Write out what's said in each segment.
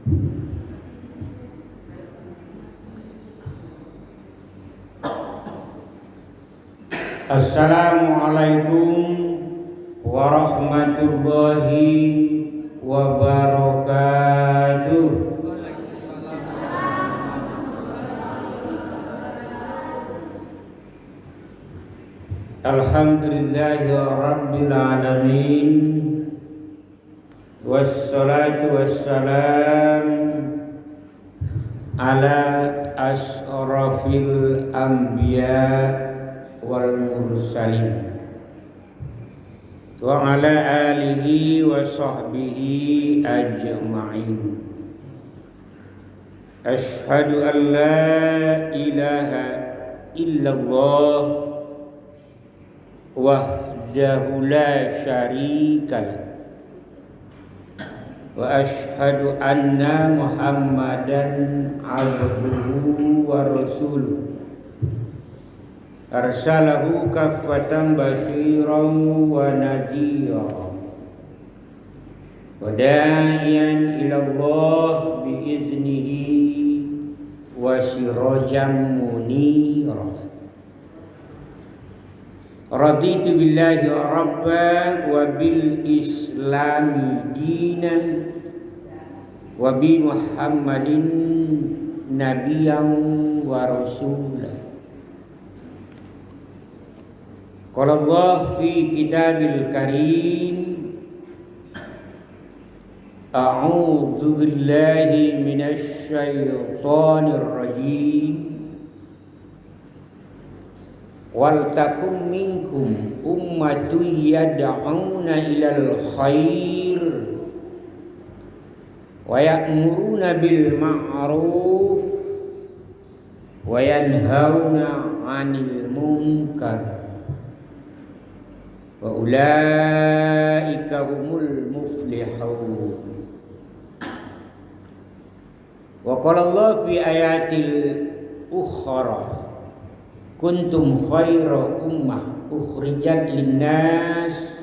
Assalamualaikum warahmatullahi wabarakatuh. Alhamdulillahi rabbil alamin. Wassalatu wassalam ala asrafil anbiya wal mursalin wa ala alihi wa sahbihi ajma'in. Ashhadu an la ilaha illallah wahdahu la syarika lah wa ashhadu anna Muhammadan abduhu wa rasuluh arsalahu kaffatan basyiran wa nadhira wa da'iyan ila Allah biiznihi wa sirajan munira. Raditu billahi rabba wa bil islami dinan wa bi Muhammadin nabiyyan wa rasulah. Qala Allah fi kitabil karim, a'udzu billahi minasy syaithanir rajim. Wal takum minkum ummatun yad'una ilal khair wa ya'muruna bil ma'ruf wa yanhauna 'anil munkar wa ulaika humul muflihun. Wa qala Allah fi ayatil ukhra, kuntum khaira ummah ukhrijat linnas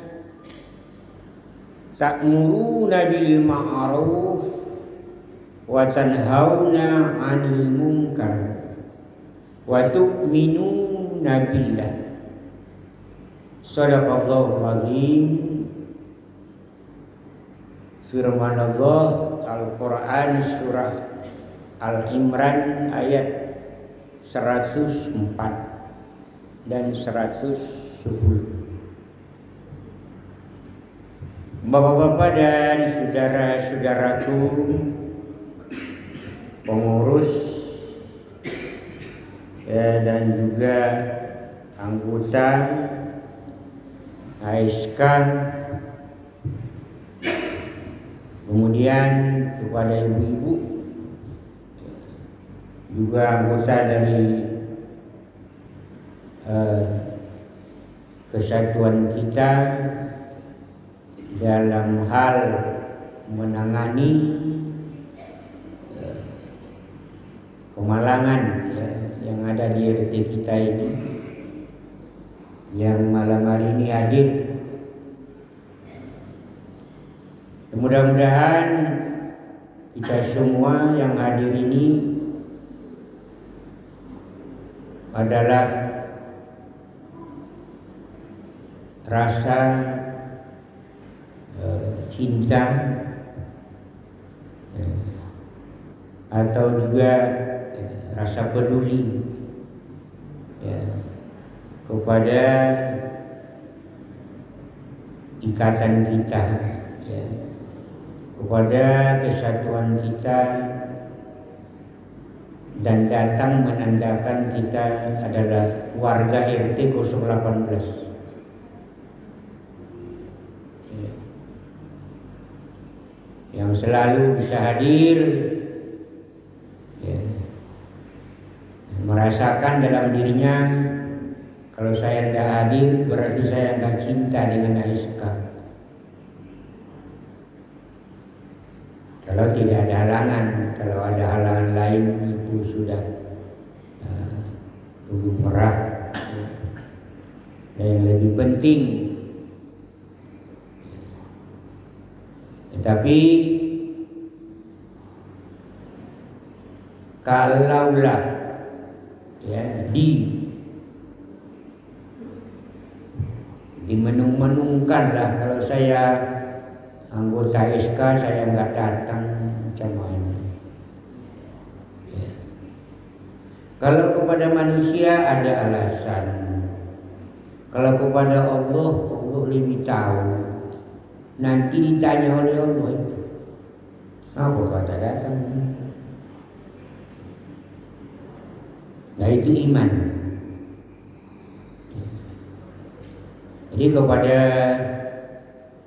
ta'muruna bil ma'ruf wa tanhauna 'anil munkar wa tu'minuna billah. Shadaqallahul azim. Firman Allah Al-Quran surah Al-Imran ayat 104 dan 110. Bapak-bapak dan saudara-saudaraku pengurus dan juga anggota ASK, kemudian kepada ibu-ibu juga anggota dari kesatuan kita dalam hal menangani kemalangan yang ada di RT kita ini, yang malam hari ini hadir. Mudah-mudahan kita semua yang hadir ini adalah rasa cinta atau juga rasa peduli kepada ikatan kita, kepada kesatuan kita, dan datang menandakan kita adalah warga RT 018. Yang selalu bisa hadir, merasakan dalam dirinya, kalau saya tidak hadir berarti saya tidak cinta dengan ASK. Kalau tidak ada halangan, kalau ada halangan lain itu sudah tubuh merah. Dan yang lebih penting, tetapi kalaulah ya dimenung-menungkanlah kalau saya anggota SK saya nggak datang macam mana. Ya. Kalau kepada manusia ada alasan, kalau kepada Allah, Allah lebih tahu. Nanti ditanya oleh Allah itu, apa kata datang? Nah itu iman. Jadi kepada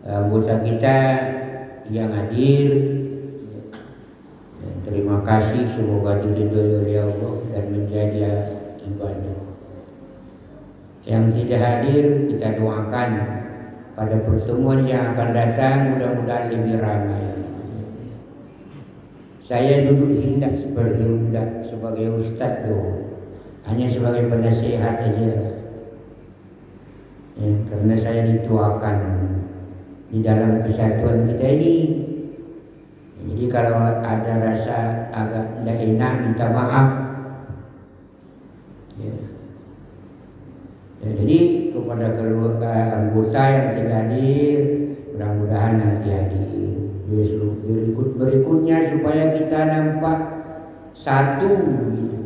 anggota kita yang hadir, terima kasih, semoga diridhoi oleh Allah dan menjadi ibadah. Yang tidak hadir kita doakan pada pertemuan yang akan datang mudah-mudahan lebih ramai. Saya duduk sini tidak sebagai ustaz loh, hanya sebagai penasehat saja. Ya, karena saya dituakan di dalam kesatuan kita ini. Jadi kalau ada rasa agak tidak enak minta maaf. Ya. Ya, jadi kepada keluarga anggota yang tidak hadir, mudah-mudahan nanti hadir. Berikutnya supaya kita nampak satu gitu.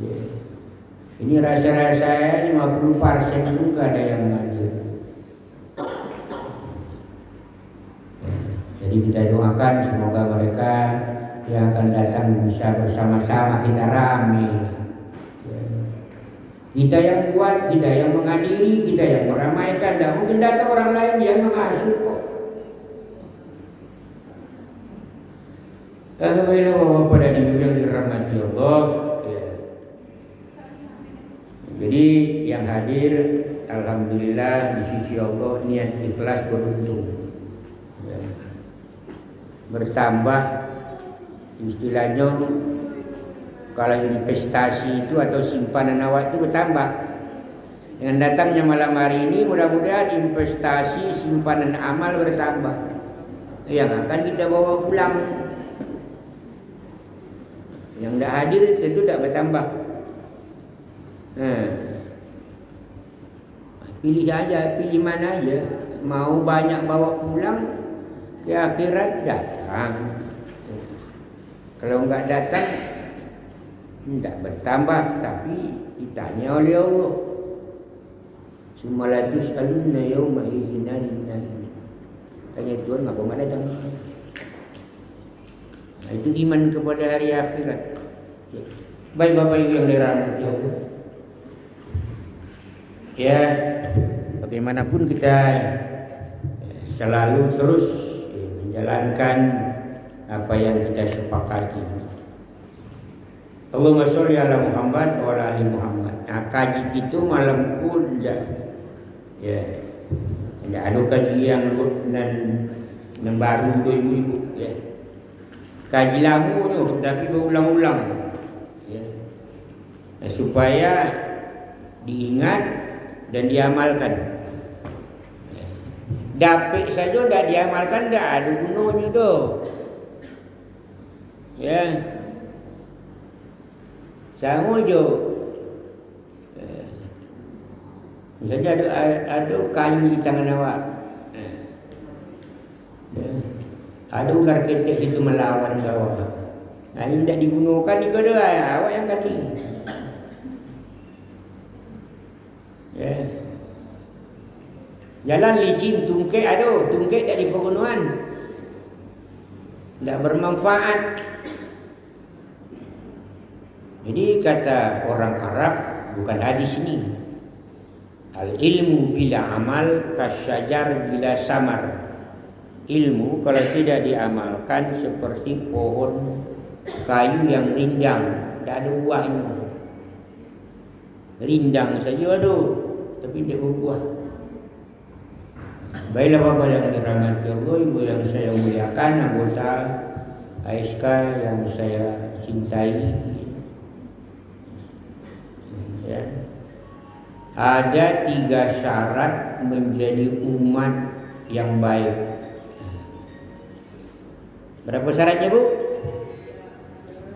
Ya. Ini rasa-rasanya 50% juga ada yang hadir. Jadi kita doakan semoga mereka yang akan datang bisa bersama-sama kita ramai. Kita yang buat, kita yang menghadiri, kita yang meramaikan. Tidak mungkin datang orang lain yang mengasuh kok. Alhamdulillah Bapak dan Ibu yang dirahmati Allah. Jadi yang hadir alhamdulillah di sisi Allah niat ikhlas beruntung. Ya. Bertambah istilahnya kalau investasi itu atau simpanan awak itu bertambah. Dengan datangnya malam hari ini mudah-mudahan investasi simpanan amal bertambah. Yang akan kita bawa pulang. Yang tidak hadir tentu tidak bertambah. Pilih aja, pilih mana aja. Mau banyak bawa pulang ke akhirat datang. Kalau enggak datang tidak bertambah, tapi ditanya oleh Allah. Summa tus'alunna yawma idzin 'anil na'im. Tanya Tuhan ngapa enggak datang? Nah, itu iman kepada hari akhirat. Baik Bapak Ibu yang dirahmati Allah. Ya, bagaimanapun kita selalu terus menjalankan apa yang kita sepakati. Allahumma sholli ala Muhammad wa ala ali Muhammad. Nah, kaji itu malam kuda. Ya. Tidak ada kaji yang baru ibu-ibu ya. Kaji lama tu tapi berulang-ulang. Ya. Nah, supaya diingat dan diamalkan. Dapik saja tidak diamalkan tidak ada gunanya tu. Ya, sama je. Misalnya ada kayu di tangan awak. Ada ular ketek situ melawan awak. Nah, ini tidak digunakan ni kau awak yang tadi. Ya. Jalan licin, tungkek ada, tungkek tak di pegunungan. Tak bermanfaat. Jadi kata orang Arab, bukan hadis ini. Al ilmu bila amal kasyajar bila samar. Ilmu kalau tidak diamalkan seperti pohon kayu yang rindang, tak ada buahnya. Rindang saja ada, tapi tidak berbuah. Baiklah Bapak yang dirahmati Allah, Ibu yang saya muliakan, anggota ASK yang saya cintai. Ya. Ada 3 syarat menjadi umat yang baik. Berapa syaratnya Bu?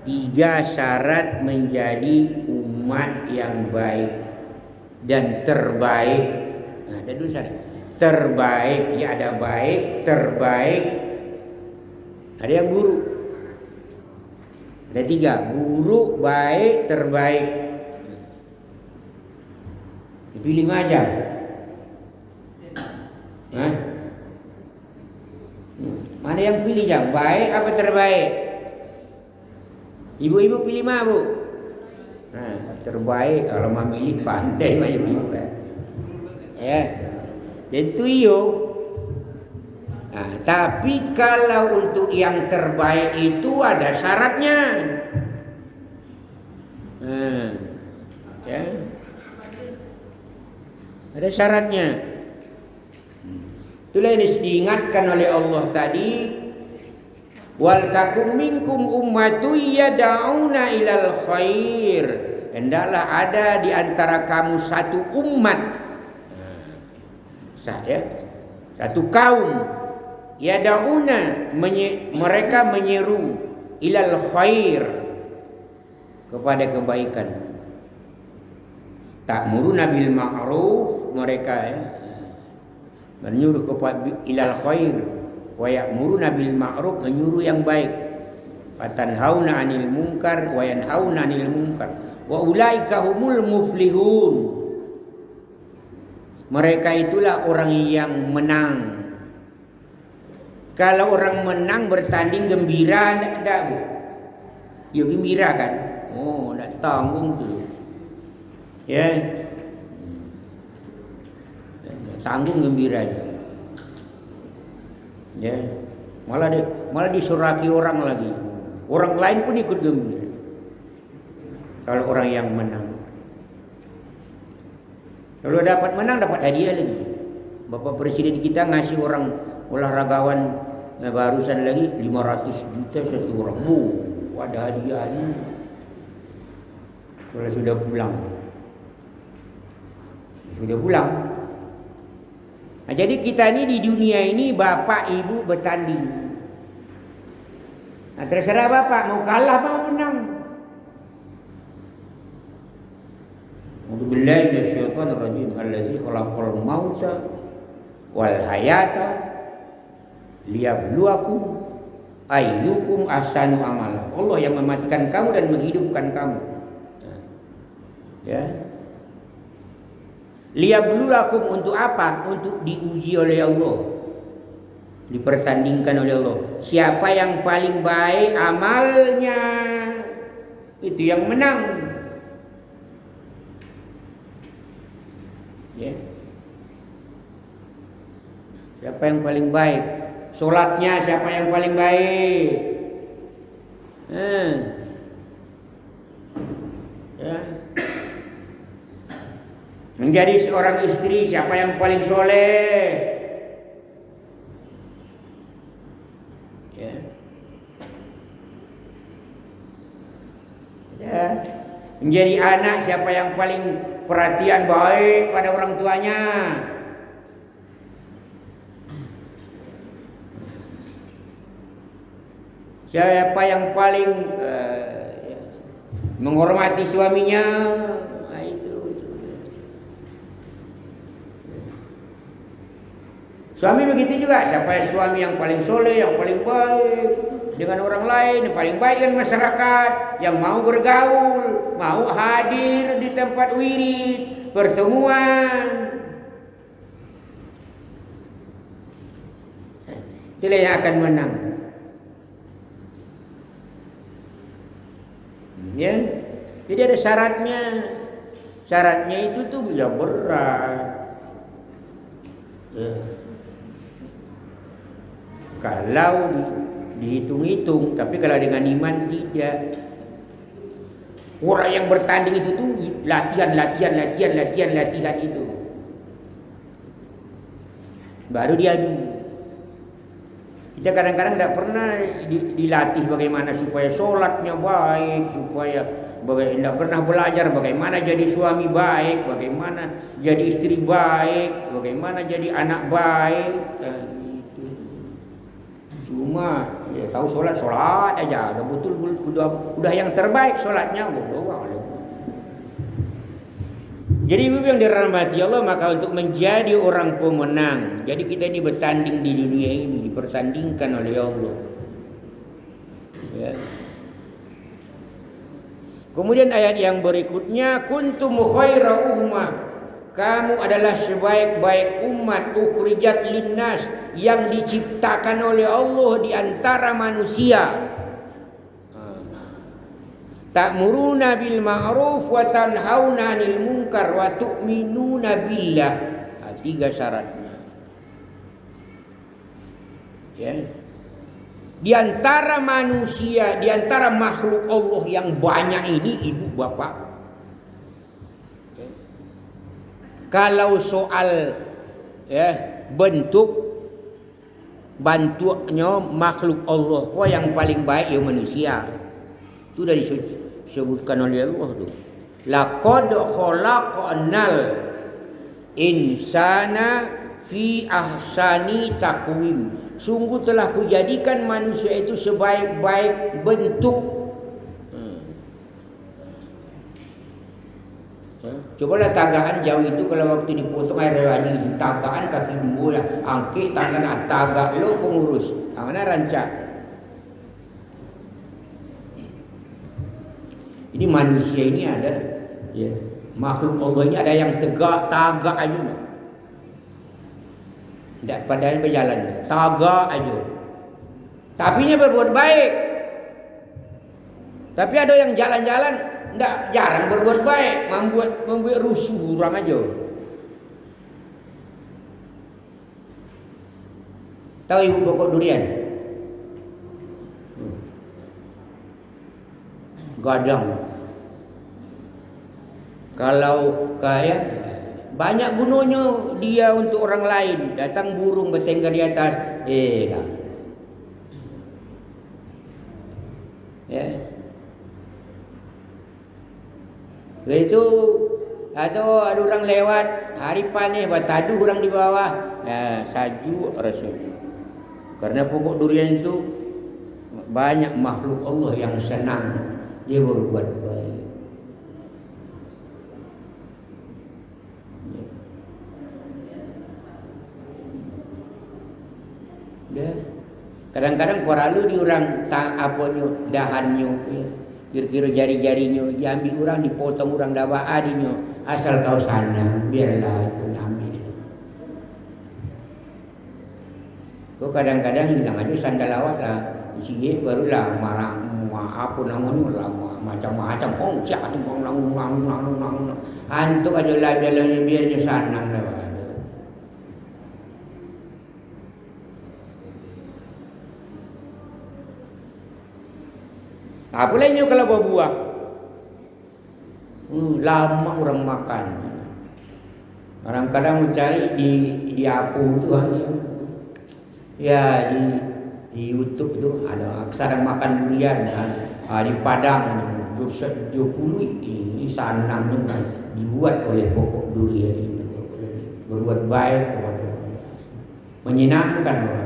3 syarat menjadi umat yang baik dan terbaik. Nah, ada dulu syarat. Terbaik, ya ada baik, terbaik. Ada yang buruk. Ada 3, buruk, baik, terbaik. Dipilih aja. Hah? Mana yang pilih jam? Baik apa terbaik? Ibu-ibu pilih mana, Bu? Nah, terbaik kalau memilih pandai macam ibu. Ya. Tentu iyo. Nah, tapi kalau untuk yang terbaik itu ada syaratnya. Nah, ya. Ada syaratnya. Itulah yang diingatkan oleh Allah tadi. Wal takum minkum ummatu yad'una ilal khair. Hendaklah ada di antara kamu satu umat. Satu kaum. Yad'una, mereka menyeru ilal khair, kepada kebaikan. Ta'muruna bil ma'ruf, mereka menyuruh kepada ilal khair, wa ya'muruna bil ma'ruf, menyuruh yang baik. Fatanhauna 'anil munkar wa yanhauna 'anil munkar. Wa ulaika humul muflihun. Mereka itulah orang yang menang. Kalau orang menang bertanding gembira enggak, Bu? Ya gembira kan? Oh, enggak tanggung tuh. Ya. Tanggung gembira. Ya. Malah disuraki orang lagi. Orang lain pun ikut gembira. Kalau orang yang menang. Kalau dapat menang dapat hadiah lagi. Bapak Presiden kita ngasih orang olahragawan barusan lagi 500 juta satu orang. Ada hadiahnya. Kalau sudah pulang. Nah, jadi kita ini di dunia ini bapak ibu bertanding. Nah, terserah bapak mau kalah mau menang. Billahi minasyaitonir rajim. Allazi khalaqal mauta wal hayata liyabluwakum ayyukum ahsanu amala. Allah yang mematikan kamu dan menghidupkan kamu. Ya. Liyabluwakum untuk apa? Untuk diuji oleh Allah. Dipertandingkan oleh Allah. Siapa yang paling baik amalnya, itu yang menang. Ya. Siapa yang paling baik? Solatnya siapa yang paling baik? Ya. Menjadi seorang istri siapa yang paling soleh? Ya. Ya. Menjadi anak siapa yang paling perhatian baik pada orang tuanya? Siapa yang paling menghormati suaminya? Nah, itu. Suami begitu juga. Siapa suami yang paling soleh, yang paling baik dengan orang lain, yang paling baik dengan masyarakat, yang mau bergaul, mau hadir di tempat wirid, pertemuan. Itulah yang akan menang. Ya, jadi ada syaratnya. Syaratnya itu tuh bisa berat. Ya. Kalau dihitung-hitung, tapi kalau dengan iman tidak. Orang yang bertanding itu tuh latihan itu. Baru diadu. Kita kadang-kadang tidak pernah dilatih bagaimana supaya sholatnya baik, supaya tidak pernah belajar bagaimana jadi suami baik, bagaimana jadi istri baik, bagaimana jadi anak baik. Gitu. Cuma dia tahu solat aja. Udah betul udah yang terbaik solatnya. Jadi ibu yang dirahmati Allah, maka untuk menjadi orang pemenang. Jadi kita ini bertanding di dunia ini, dipertandingkan oleh Allah. Ya. Kemudian ayat yang berikutnya, kuntum khaira ummah. Kamu adalah sebaik-baik umat ukhrijat linnas, yang diciptakan oleh Allah di antara manusia. Ta'muruna bil ma'ruf wa tanhauna 'anil munkar wa tu'minuna billah. 3 syaratnya. Ya. Di antara manusia, di antara makhluk Allah yang banyak ini, ibu bapak, kalau soal bentuk bantuannya makhluk Allah, kok yang paling baik ya manusia. Itu dari disebutkan oleh Allah tuh. Laqad khalaqnal insana fi ahsani taqwim. Sungguh telah kujadikan manusia itu sebaik-baik bentuk. Cobalah tagaan jauh itu kalau waktu dipotong air wajib, tagaan kaki dua, angke tangan tagak lo pengurus. Mana rancak? Ini manusia ini ada, ya, makhluk Allah ini ada yang tegak tagak aja. Tidak padahal berjalan, tagak aja. Tapinya berbuat baik. Tapi ada yang jalan-jalan jarang berbuat baik, membuat rusuh orang aja. Tahu ibu pokok durian? Gadang. Kalau kayak banyak gunanya dia untuk orang lain. Datang burung bertengkar di atas, ya. Lalu itu ada orang lewat hari panen, batadu orang di bawah, saju rasul. Karena pokok durian itu banyak makhluk Allah yang senang dia berbuat baik. Ya. Kadang-kadang paralu di orang dahannya. Ya. Kira-kira jari-jarinya diambil orang, dipotong orang dawa adinya, asal kau sana biarlah itu ambil. Kau kadang-kadang hilang aja sandal awak lah, sihir barulah marah apa namanya lah macam-macam siapa tu lang antuk aja lah biarnya sanang lah. Apa lainnya kalau buah-buah? Lama orang makan. Orang kadang mencari di apa itu ya di YouTube itu ada sedang makan durian kan. Di Padang 20 ini sanam kan dibuat oleh pokok durian itu. Berbuat baik kepada orang, menyenangkan orang.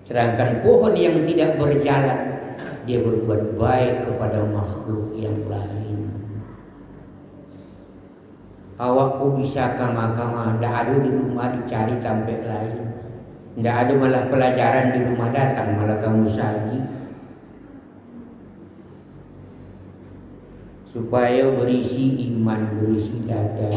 Sedangkan pohon yang tidak berjalan, dia berbuat baik kepada makhluk yang lain. Awakku bisa kama-kama, tidak ada di rumah dicari sampai lain. Tidak ada malah pelajaran di rumah datang, malah kamu saji. Supaya berisi iman, berisi dada.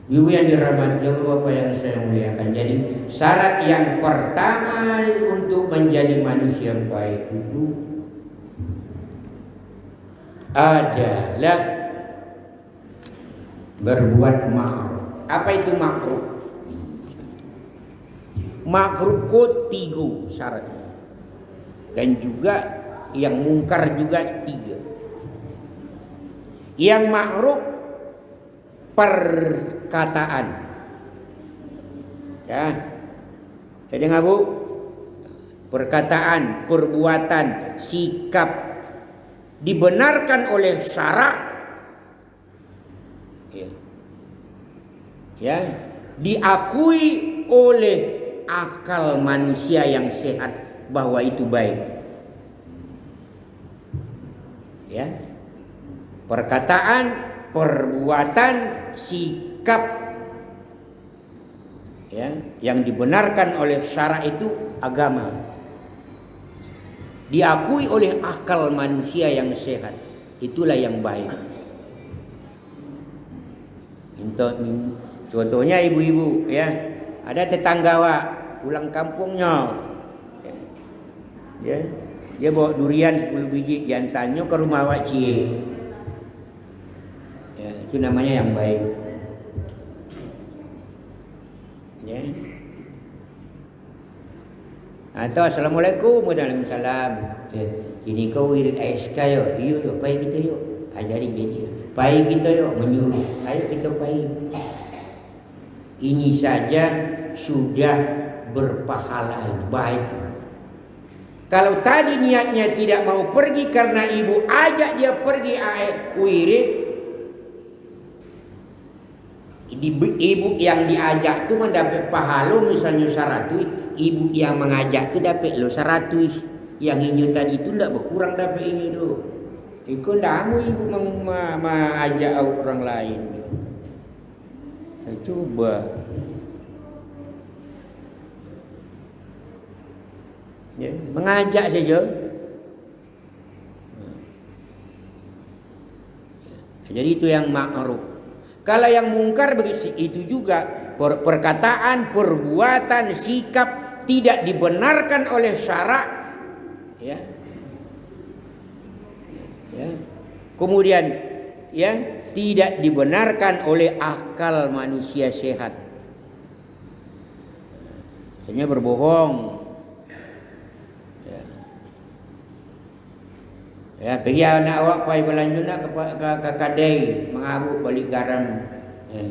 Ibu yang dirahmati Allah, Bapak yang saya muliakan. Jadi syarat yang pertama untuk menjadi manusia baik itu adalah berbuat ma'ruf. Apa itu ma'ruf? Ma'ruf kok 3 syaratnya. Dan juga yang mungkar juga 3. Yang ma'ruf perkataan, ya, jadi ngabu, perkataan, perbuatan, sikap dibenarkan oleh syara, ya. ya, diakui oleh akal manusia yang sehat bahwa itu baik. Ya. Perkataan, perbuatan, sikap, ya, yang dibenarkan oleh syara itu agama. Diakui oleh akal manusia yang sehat, itulah yang baik. Contohnya ibu-ibu, ya, ada tetangga pulang kampungnya, ya, dia bawa durian 10 biji, diantaranya ke rumah awak cie, ya, itu namanya yang baik, ya. Atau assalamualaikum, waalaikumsalam, sini kau wirid ASK yuk, yuk, payah kita yuk, ajari dia, payah kita yuk, menyuruh, ayo kita payah. Ini saja sudah berpahala, baik. Kalau tadi niatnya tidak mau pergi karena ibu ajak dia pergi wirid, ibu yang diajak itu mendapat pahala misalnya 100, ibu yang mengajak itu dapat lo 100. Yang ini tadi itu tidak berkurang dapat ini tu. Ikut damu ibu mengajak orang lain. Saya coba. Ya, mengajak saja. Jadi itu yang ma'ruf. Kalau yang mungkar begitu itu juga, perkataan, perbuatan, sikap tidak dibenarkan oleh syara, ya. Ya. Kemudian, ya, tidak dibenarkan oleh akal manusia sehat. Misalnya berbohong. Ya, pergi anak awak pai belanja nak ke kedai mengabu balik garam, ya,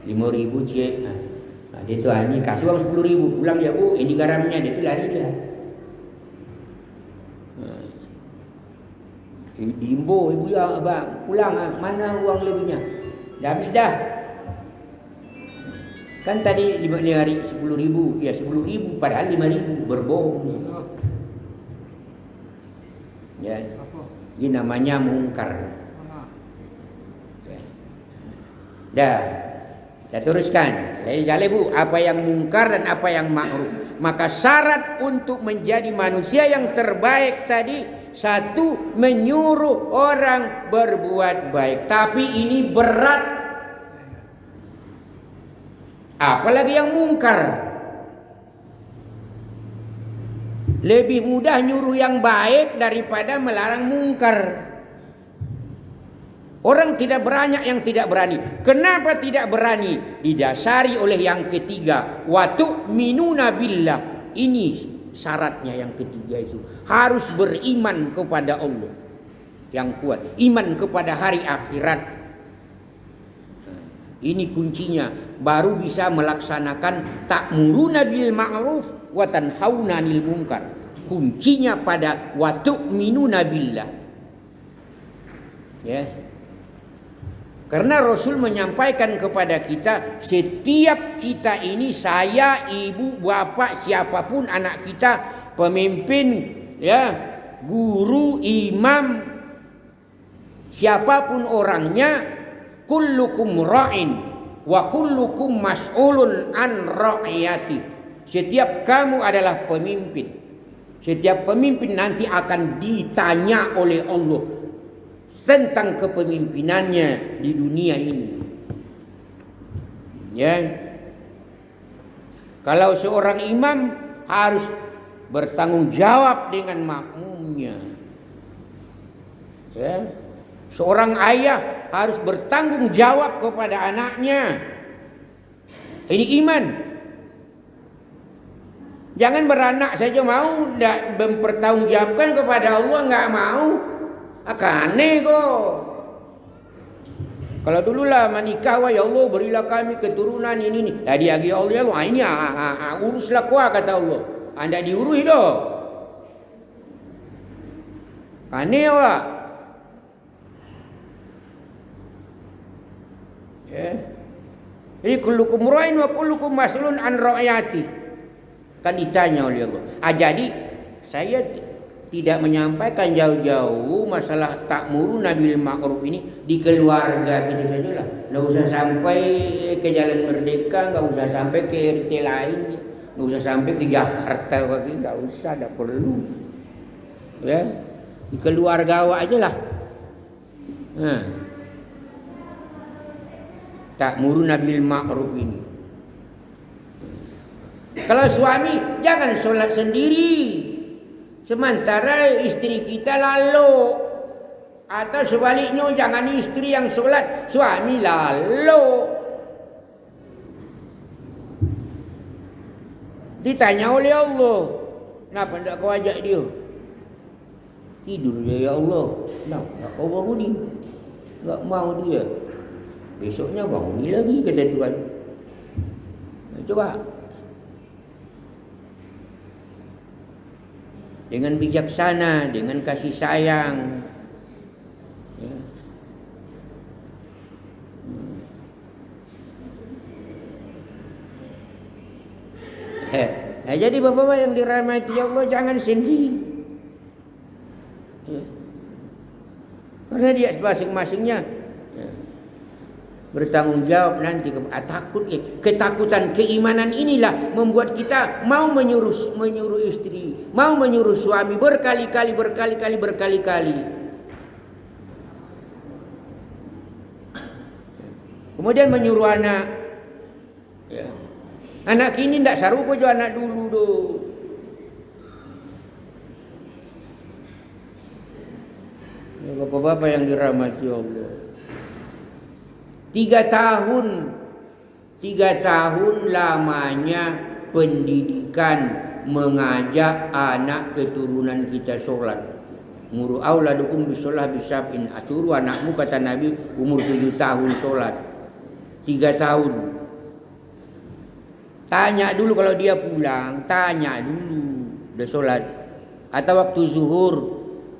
5.000 cik. Dia tu ni kasih uang 10.000, pulang dia, bu, ini garamnya, dia tu lari dia. Diimbo ibu ya, abang pulang, mana uang lebihnya? Dah habis dah. Kan tadi 5 hari 10.000, ya 10.000 padahal 5.000, berbohong. Ya, ini namanya mungkar. Ya. Dah, kita teruskan. Saya jale bu, apa yang mungkar dan apa yang ma'ruf. Maka syarat untuk menjadi manusia yang terbaik tadi, satu, menyuruh orang berbuat baik. Tapi ini berat. Apalagi yang mungkar. Lebih mudah nyuruh yang baik daripada melarang mungkar. Orang tidak banyak yang tidak berani. Kenapa tidak berani? Didasari oleh yang ketiga, wa tu'minuna billah. Ini syaratnya yang ketiga itu. Harus beriman kepada Allah yang kuat, iman kepada hari akhirat. Ini kuncinya, baru bisa melaksanakan ta'muruna bil ma'ruf wa tanhauna 'anil munkar. Kuncinya pada wa tu'minuna billah. Ya. Karena Rasul menyampaikan kepada kita, setiap kita ini, saya, ibu, bapak, siapapun anak kita, pemimpin, ya, guru, imam, siapapun orangnya, kullukum ra'in wa kullukum mas'ulun an ra'iyati. Setiap kamu adalah pemimpin. Setiap pemimpin nanti akan ditanya oleh Allah tentang kepemimpinannya di dunia ini. Ya. Kalau seorang imam harus bertanggung jawab dengan makmumnya. Ya. Seorang ayah harus bertanggung jawab kepada anaknya. Ini iman. Jangan beranak saja mau, tidak mempertanggungjawabkan kepada Allah, enggak mau. Aneh kok. Kalau dululah menikah, ya Allah berilah kami keturunan ini. Dah dia lagi Allah, ini uruslah kau kata Allah. Anda diurus dah. Aneh awak. Ya. Jadi kullukum ra'in wa kullukum mas'ulun an ra'yati. Kan ditanya oleh Allah. Jadi saya tidak menyampaikan jauh-jauh masalah ta'muruna bil ma'ruf ini di keluarga kita sajalah. Enggak usah sampai ke Jalan Merdeka, enggak usah sampai ke RT lain, enggak usah sampai ke Jakarta lagi, enggak usah, enggak perlu. Ya. Di keluarga awak aja lah. Ta'muruna bil ma'ruf ini. Kalau suami jangan sholat sendiri, sementara istri kita lalu. Atau sebaliknya, jangan istri yang sholat, suami lalu. Ditanya oleh Allah, kenapa tidak kau ajak dia? Tidur dia, ya Allah. Kenapa kau bangunin? Tak mau dia. Besoknya bangunin lagi, kata Tuhan. Coba. Dengan bijaksana, dengan kasih sayang. Nah, jadi bapak-bapak yang dirahmati Allah, jangan sendiri. Karena dia masing-masingnya bertanggung jawab nanti. Ketakutan keimanan inilah membuat kita mau menyuruh istri, mau menyuruh suami berkali-kali. Kemudian menyuruh anak. Ya. Anak kini tidak serupa juga anak dulu doh. Ya, bapak-bapak yang dirahmati Allah. 3 tahun lamanya pendidikan mengajak anak keturunan kita sholat. Muru auladukum bisolah bisab'in. Suruh anakmu, kata Nabi, umur 7 tahun sholat. 3 tahun. Tanya dulu kalau dia pulang, tanya dulu udah sholat. Atau waktu zuhur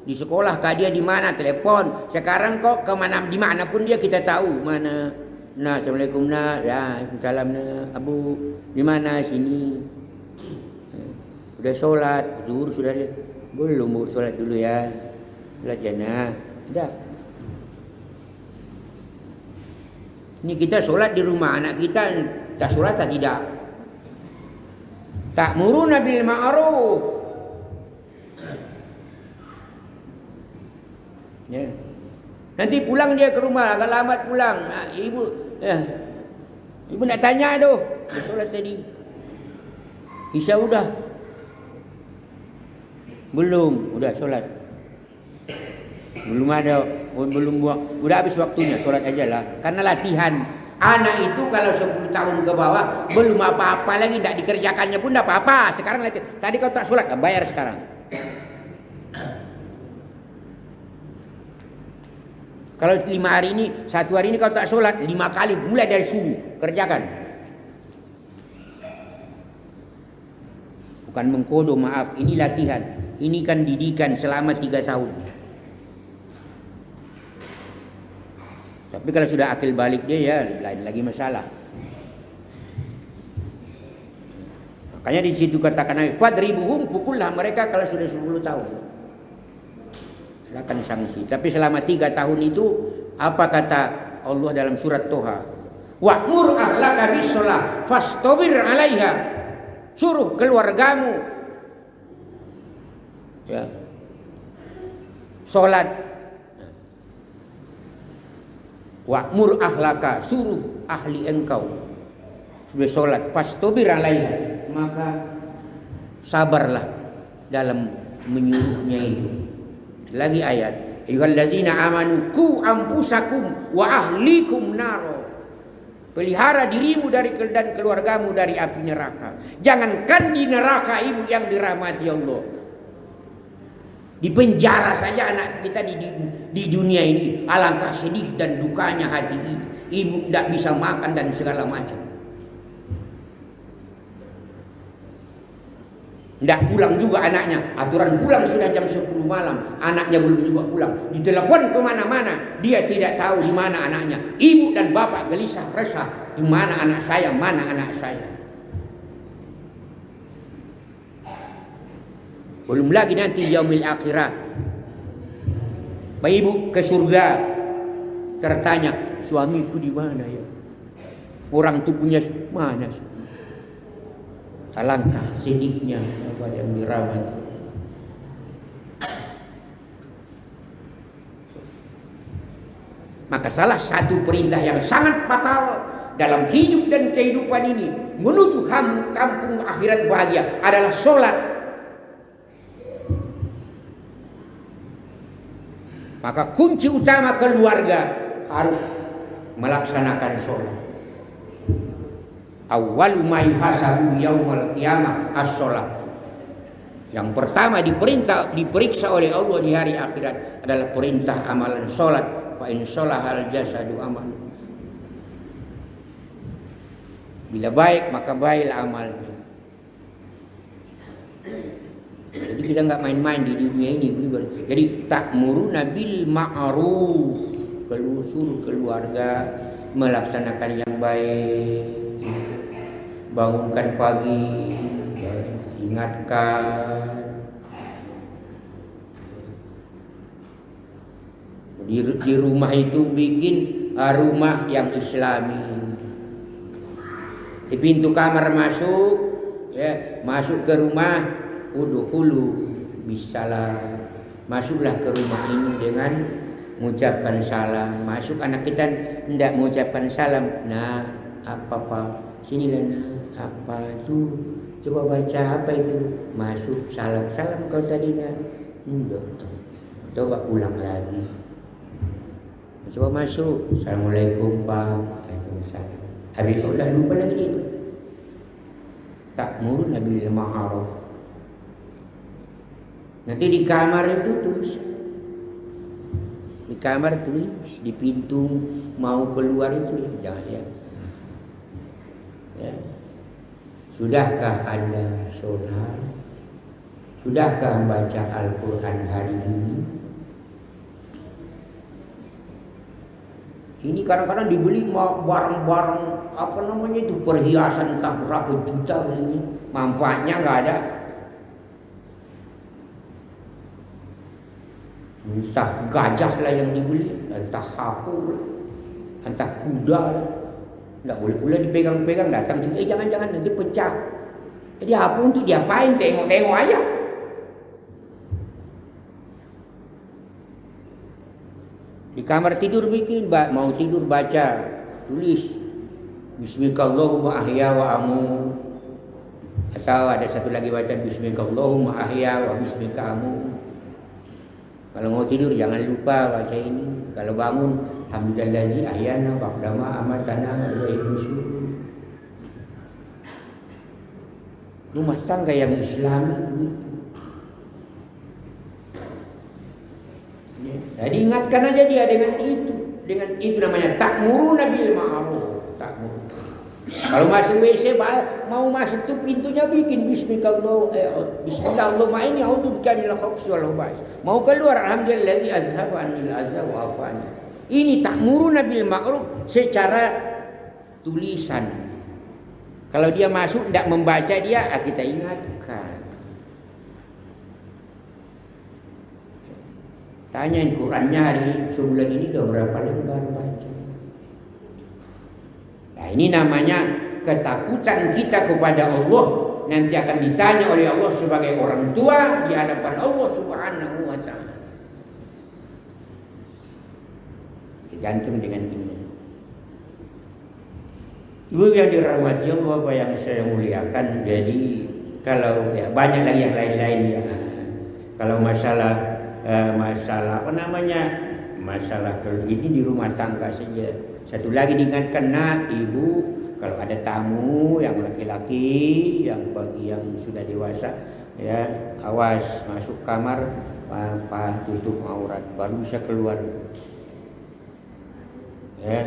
di sekolah, kak dia di mana, telepon. Sekarang kok kemana, di mana pun dia kita tahu mana. Nah, assalamualaikum nak, ya, salam nak, abu, di mana sini. Udah sholat, zuhur sudah dia. Belum sholat dulu ya, sholat jannah. Udah. Ini kita sholat di rumah anak kita, tak sholat tak tidak. Ta'muruna bil ma'ruf. Ya. Nanti pulang dia ke rumah, agak lambat pulang. Ibu nak tanya tu. Solat tadi. Isya udah. Belum, udah solat. Belum ada, belum buang. Udah habis waktunya, solat aja lah. Karena latihan. Anak itu kalau 10 tahun ke bawah belum apa-apa lagi, tidak dikerjakannya pun tidak apa-apa. Sekarang latihan. Tadi kau tak solat, bayar sekarang. Kalau 5 hari ini, 1 hari ini kau tak solat, 5 kali, mulai dari subuh, kerjakan. Bukan mengkodo, maaf, ini latihan. Ini kan didikan selama 3 tahun. Tapi kalau sudah akil balik dia, ya lain lagi masalah. Makanya di situ katakan Nabi, "Fadribuhum, pukullah mereka kalau sudah 10 tahun." Silakan sanksi. Tapi selama 3 tahun itu, apa kata Allah dalam surat Toha? Wa'mur ahlaka bis-shalah fastabir 'alaiha. Suruh keluargamu ya salat. Wa'mur ahlaka, suruh ahli engkau sudah salat, fastabir 'alaiha, maka sabarlah dalam menyuruhnya itu. Lagi ayat, ayyuhallazina amanu qu anfusakum wa ahlikum naro. Pelihara dirimu dan keluargamu dari api neraka. Jangankan di neraka, ibu yang dirahmati Allah. Di penjara saja anak kita di dunia ini, alangkah sedih dan dukanya hati ini. Ibu tidak bisa makan dan segala macam. Tidak pulang juga anaknya. Aturan pulang sudah jam 10 malam. Anaknya belum juga pulang. Ditelepon kemana-mana. Dia tidak tahu di mana anaknya. Ibu dan bapak gelisah resah. Di mana anak saya? Mana anak saya? Belum lagi nanti yaumil akhirah. Bapak ibu ke surga. Tertanya, suamiku di mana ya? Orang tubuhnya mana? Alangkah sedihnya apa yang dirawat. Maka salah satu perintah yang sangat fatal dalam hidup dan kehidupan ini menuju kampung akhirat bahagia adalah sholat. Maka kunci utama keluarga harus melaksanakan sholat. Awwalu ma yuhasabu yaumal qiyamah as-shalah. Yang pertama diperiksa oleh Allah di hari akhirat adalah perintah amalan salat. Fa in sholahal jasadu amal. Bila baik maka baiklah amalnya. Jadi kita enggak main-main di dunia ini. Jadi ta'muruna bil ma'ruf, suruh keluarga melaksanakan yang baik. Bangunkan pagi, ingatkan. Di rumah itu bikin rumah yang islami. Di pintu kamar masuk, ya, masuk ke rumah, udkhulu bisalam. Masuklah ke rumah ini dengan mengucapkan salam. Masuk anak kita tidak mengucapkan salam. Nah, apa-apa, sinilah nah. Apa itu? Coba baca apa itu? Masuk salam kau tadi nak. Coba ulang lagi. Coba masuk. Assalamualaikum Pak. Waalaikumsalam. Habis sudah lupa lagi itu. Ta'muruna bil ma'ruf. Nanti di kamar itu tulis. Di kamar tulis. Di pintu mau keluar itu jangan ya. Ya. Sudahkah Anda sholat? Sudahkah membaca Al-Quran hari ini? Ini kadang-kadang dibeli barang-barang apa namanya itu perhiasan entah berapa juta ini, manfaatnya nggak ada. Entah gajah lah yang dibeli, entah hapu, entah kuda lah. Tidak boleh pula dipegang-pegang, datang juga, jangan-jangan nanti pecah. Jadi apa untuk diapain? Tengok-tengok aja. Di kamar tidur bikin, mau tidur baca, tulis Bismikallahumma ahya wa amu. Atau ada satu lagi baca Bismikallahumma ahya wa bismika amu. Kalau mau tidur jangan lupa baca ini. Kalau bangun alhamdulillahi ahyana ba'dama amatana wa ilaihi nusyur. Rumah tangga yang Islami. Jadi ingatkan aja dia dengan itu. Dengan itu namanya ta'muruna bil ma'ruf. Ta'mur. Kalau masuk WC mau masuk tuh pintunya bikin Bismillahirrahmanirrahim ini a'udzubika minal khabthi wal khaba'is. Mau keluar alhamdulillahi azhaba anil azza wa afani. Ini ta'muruna bil ma'ruf secara tulisan. Kalau dia masuk tidak membaca dia, kita ingatkan. Tanyain Qurannya hari sebulan ini udah berapa lembar baca. Nah ini namanya ketakutan kita kepada Allah. Nanti akan ditanya oleh Allah sebagai orang tua di hadapan Allah Subhanahu wa ta'ala. Tergantung dengan ini. Ibu yang dirahmati Allah, Bapak yang saya muliakan. Jadi kalau ya, banyak lagi yang lain-lain ya. Kalau masalah apa namanya, masalah ini di rumah tangga saja. Satu lagi diingatkan, nak ibu, kalau ada tamu yang laki-laki, yang bagi yang sudah dewasa, ya awas masuk kamar, tutup aurat, baru bisa keluar. Ya,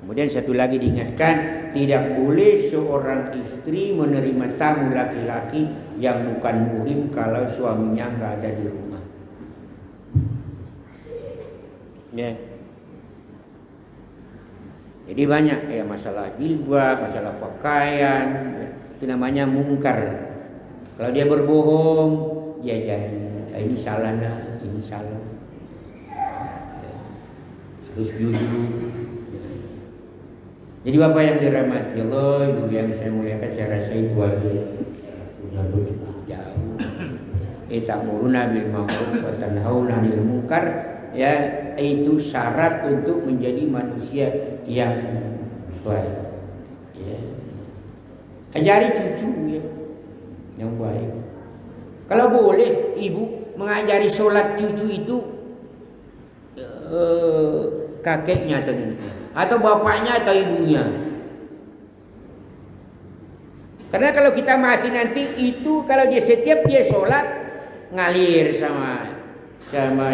Kemudian satu lagi diingatkan, tidak boleh seorang istri menerima tamu laki-laki yang bukan muhrim kalau suaminya nggak ada di rumah. Ya. Jadi banyak ya masalah jilbab, masalah pakaian, ya. Itu namanya mungkar. Kalau dia berbohong, ya jadi ini salah nah, ini salah. Ya. Harus jujur. Jadi Bapak yang dirahmati Allah, Ibu yang saya muliakan, saya rasa itu aja. Punya sudah jauh. Ta'muruna bil ma'ruf wa tanhauna 'anil munkar, ya itu syarat untuk menjadi manusia yang baik. Ya. Ajari cucu ya, yang baik. Kalau boleh ibu mengajari sholat cucu itu kakeknya atau neneknya, atau bapaknya atau ibunya. Karena kalau kita mati nanti itu, kalau dia setiap dia sholat ngalir sama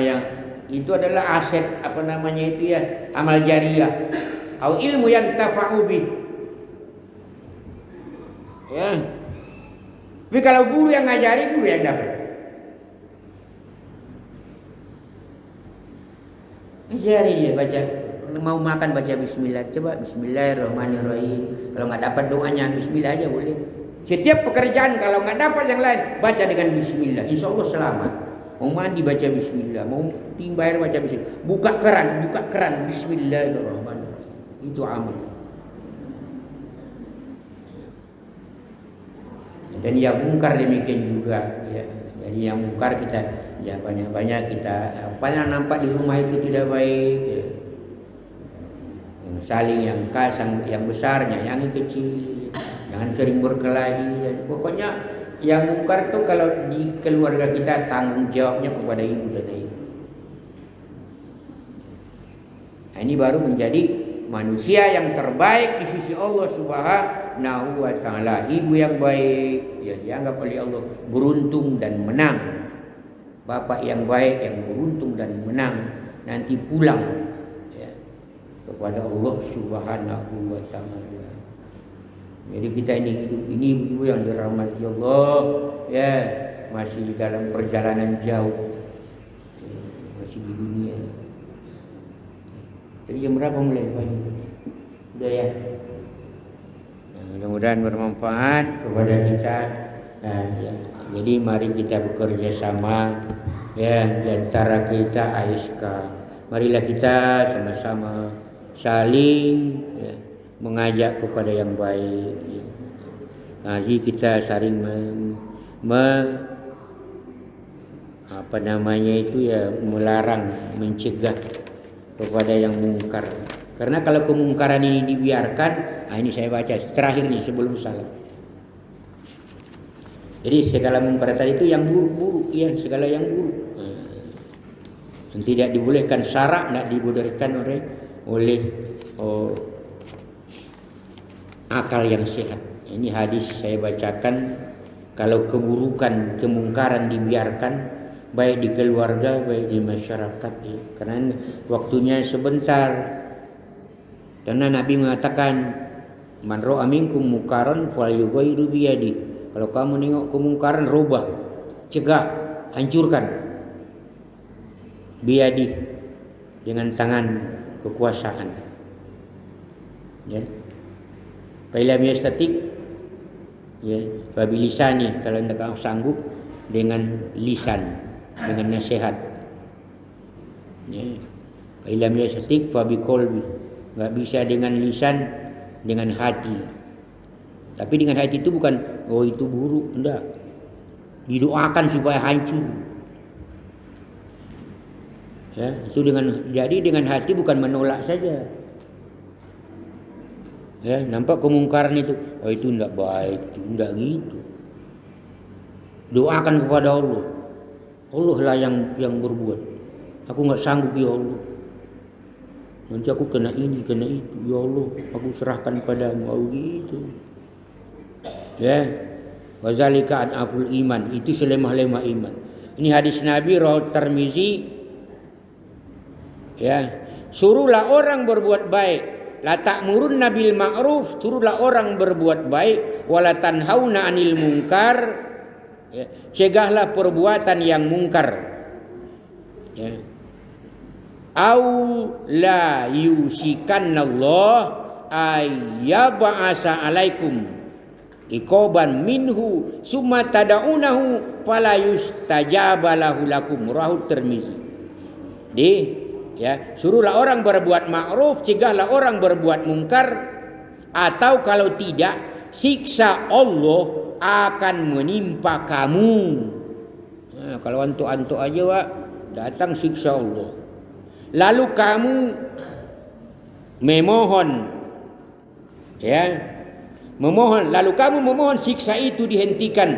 yang itu adalah aset apa namanya itu ya, amal jariah atau ilmu yang tafa'u bih. Ya. Tapi kalau guru yang ngajari, guru yang dapat. Ajari dia baca, mau makan baca bismillah, coba bismillahirrahmanirrahim. Kalau nggak dapat doanya bismillah aja boleh. Setiap pekerjaan kalau nggak dapat yang lain baca dengan bismillah, insya Allah selamat. Mau mandi baca bismillah, mau timba air baca bismillah, buka keran bismillahirrahmanirrahim. Itu amal. Dan yang mungkar demikian juga ya. Jadi yang mungkar kita ya banyak-banyak kita apa yang nampak di rumah itu tidak baik ya. Yang saling yang kasang yang besarnya yang kecil, jangan sering berkelahi ya. Pokoknya yang mungkar itu kalau di keluarga kita tanggung jawabnya kepada ibu dan ayah. Nah, ini baru menjadi manusia yang terbaik di sisi Allah Subhanahu wa taala. Ibu yang baik ya dianggap oleh Allah beruntung dan menang. Bapak yang baik yang beruntung dan menang nanti pulang ya, kepada Allah Subhanahu wa taala. Jadi kita ini hidup ini ibu yang dirahmati Allah ya, masih dalam perjalanan jauh ya, masih di dunia. Jadi jam berapa mulai pagi? Udah ya. Nah, mudah-mudahan bermanfaat kepada kita. Nah, ya. Jadi mari kita bekerja sama ya di antara kita ASK. Marilah kita sama-sama saling ya, mengajak kepada yang baik. Ya. Nah, jadi kita saling melarang, mencegah kepada yang mungkar. Karena kalau kemungkaran ini dibiarkan, ini saya baca terakhir nih sebelum salam. Jadi segala mungkar tadi itu yang buruk-buruk, ya segala yang buruk. Yang tidak dibolehkan syarak, tidak dibolehkan oleh akal yang sehat. Ini hadis saya bacakan, kalau keburukan, kemungkaran dibiarkan, baik di keluarga, baik di masyarakat ya. Karena waktunya sebentar. Karena Nabi mengatakan, man ra'a minkum munkaran falyughayyiru bi yadi. Kalau kamu nengok kemungkaran, rubah, cegah, hancurkan. Bi yadi, dengan tangan kekuasaan. Ya. Fa lam yastatik ya, fa bilisani, kalau tidak sanggup dengan lisan, dengan nasihat. Ya. Ilam yastatik fa biqalbi, enggak bisa dengan lisan, dengan hati. Tapi dengan hati itu bukan itu buruk, enggak. Didoakan supaya hancur. Ya, itu jadi dengan hati bukan menolak saja. Ya, nampak kemungkaran itu, itu enggak baik, itu enggak gitu. Doakan kepada Allah. Allah lah yang berbuat. Aku enggak sanggup ya Allah. Nanti aku kena ini, kena itu. Ya Allah, aku serahkan padamu. Gitu. Ya. Wazalika adaful iman. Itu selemah-lemah iman. Ini hadis Nabi riwayat Tirmizi. Ya. Suruhlah orang berbuat baik, la ta'murunna bil ma'ruf, suruhlah orang berbuat baik, wala tanhauna 'anil munkar, ya, cegahlah perbuatan yang mungkar. Ya. Au la yusikanallah ayyab'asa alaikum iqaban minhu summa tad'unahu fala yustajaba lahu lakum, rawahu Tirmizi. Ya, suruhlah orang berbuat ma'ruf, cegahlah orang berbuat mungkar, atau kalau tidak siksa Allah akan menimpa kamu. Nah, kalau antuk-antuk aja Wak, datang siksa Allah. Lalu kamu memohon, ya, lalu kamu memohon siksa itu dihentikan,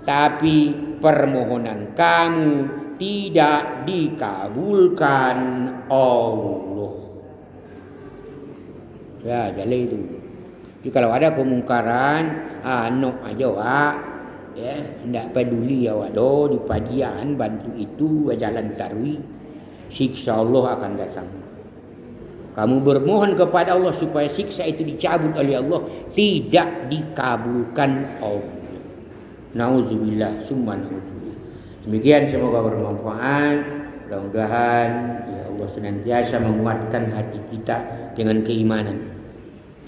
tapi permohonan kamu tidak dikabulkan Allah. Ya, jadi itu. Jadi kalau ada kemungkaran, nok aja Wak, ya, tidak peduli awak di padian bantu itu jalan tarwi, siksa Allah akan datang. Kamu bermohon kepada Allah supaya siksa itu dicabut oleh Allah, tidak dikabulkan Allah. Nauzubillah, summa nauzubillah. Demikian, semoga bermanfaat. Mudah-mudahan ya Allah senantiasa menguatkan hati kita dengan keimanan,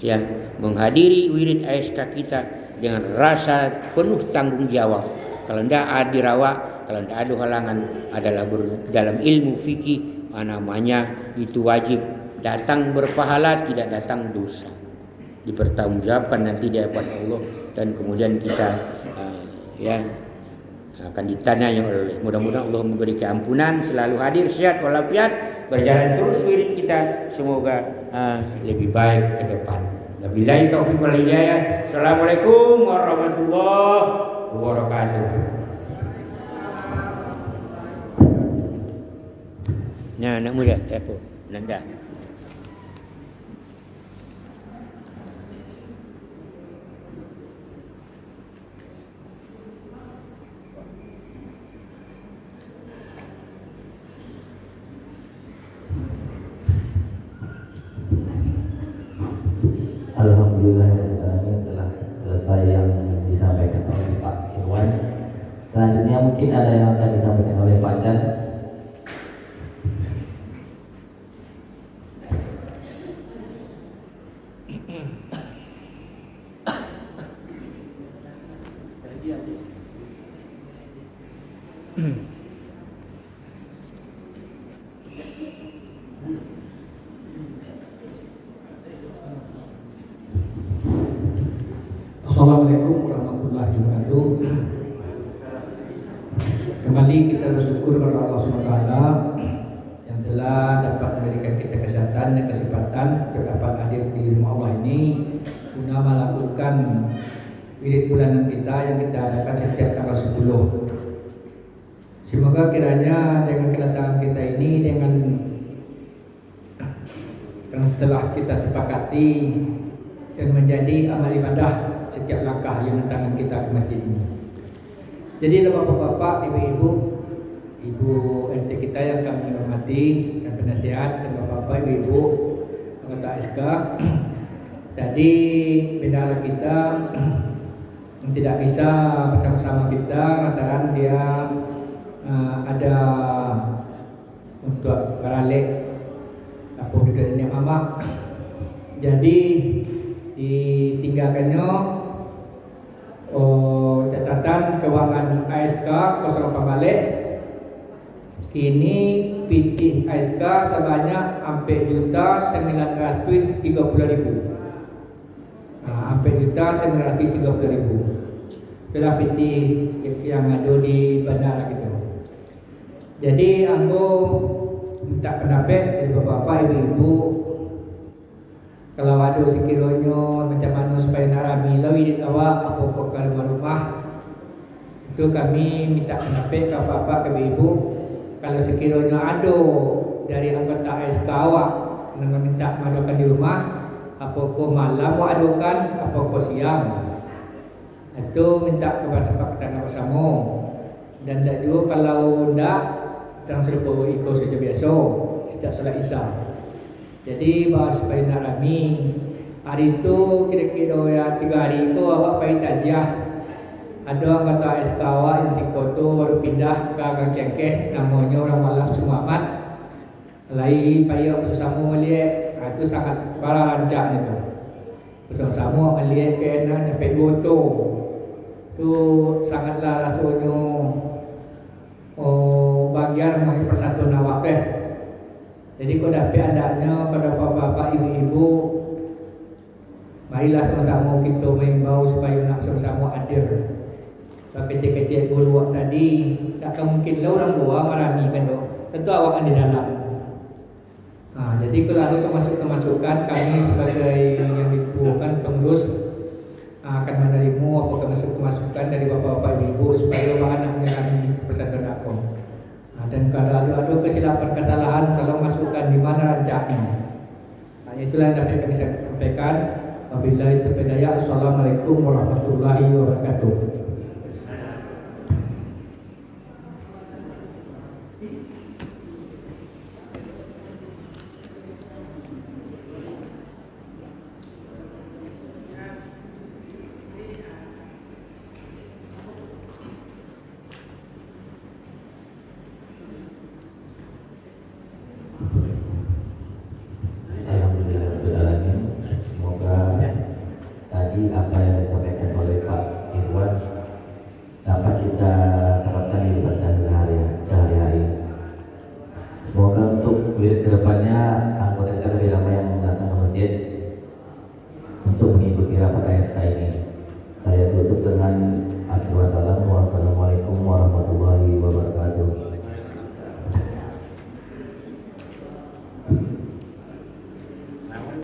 yang menghadiri wirid ASK kita dengan rasa penuh tanggung jawab. Kalau tidak ada dirawat, kalau tidak ada halangan, adalah dalam ilmu fikih namanya itu wajib datang berpahala, tidak datang dosa. Dipertanggungjawabkan nanti di hadapan Allah, dan kemudian kita akan ditanya oleh. Mudah-mudahan Allah memberi keampunan, selalu hadir sehat walafiat, berjalan terus wirid kita, semoga lebih baik ke depan. Wabillahi taufiq wal hidayah. Assalamualaikum warahmatullahi wabarakatuh. Nah, anak muda, apa? Nanda. Alhamdulillah telah selesai yang disampaikan oleh Pak Irwan. Selanjutnya mungkin ada yang akan disampaikan oleh Pak Chan. Assalamualaikum warahmatullahi wabarakatuh. Kembali kita bersyukur kepada Allah SWT yang telah dapat memberikan kita kesehatan dan kesempatan untuk dapat hadir di rumah Allah ini guna melakukan wirid bulanan kita yang kita adakan setiap tanggal 10. Semoga kiranya dengan kedatangan kita ini, dengan yang telah kita sepakati dan menjadi amal ibadah setiap langkah yang tangan kita ke masjid ini. Jadi bapak-bapak, ibu-ibu, ibu RT kita yang kami hormati, dan penasihat, dan bapak-bapak, ibu-ibu anggota SK, tadi bendahara kita yang tidak bisa bersama-sama kita lantaran dia ada untuk baralik apa duduknya mama, jadi ditinggalkannya catatan keuangan ASK 08 balik. Kini PT ASK sebanyak 4.930.000. 4.930.000 sudah PT yang ada di bandara gitu. Jadi ambo minta pendapat dari bapak-bapak, ibu-ibu, kalau ada sekiranya macam mana supaya nak rami lawid awak apa kok ke rumah, itu kami minta pendapat ke bapak, ke ibu. Kalau sekiranya ada dari anggota ASK awak yang meminta madakan di rumah, apa kok malam mau adukan, apa kok siang, itu minta kesepakatan bersama. Dan jadi kalau tidak, jangan serupa ikut saja biasa setiap salat Isya. Jadi bahas supaya nak rami. Hari itu kira-kira ya 3 hari itu awak pergi takziah. Ada anggota SK awak yang Ciko tu baru pindah ke Gang Cengkeh, namanya orang Malam Sumamat. Lai payah bersama melihat, itu sangat para rancak itu. Bersama-sama melihat kena dapat 2 tu. Tu sangatlah rasanya bagian dari persatuan awak deh. Jadi kalau dapat adanya kepada bapak-bapak, ibu-ibu, marilah sama-sama kita mengimbau supaya nak sama-sama hadir. Kecil-kecil dulu tadi, takkan mungkin lah orang tua meramikan tu. Tentu awak di dalam. Jadi kalau ada kemasukan kami sebagai yang dituakan pengurus akan menerima apa kemasukan dari bapak-bapak ibu supaya anak menjalani persatuan aku. Dan kalau ada kesilapan kesalahan, tolong masukkan di mana rancaknya. Itulah yang dapat kami sampaikan. Wabillahi taufiq wal hidayah. Assalamualaikum warahmatullahi wabarakatuh.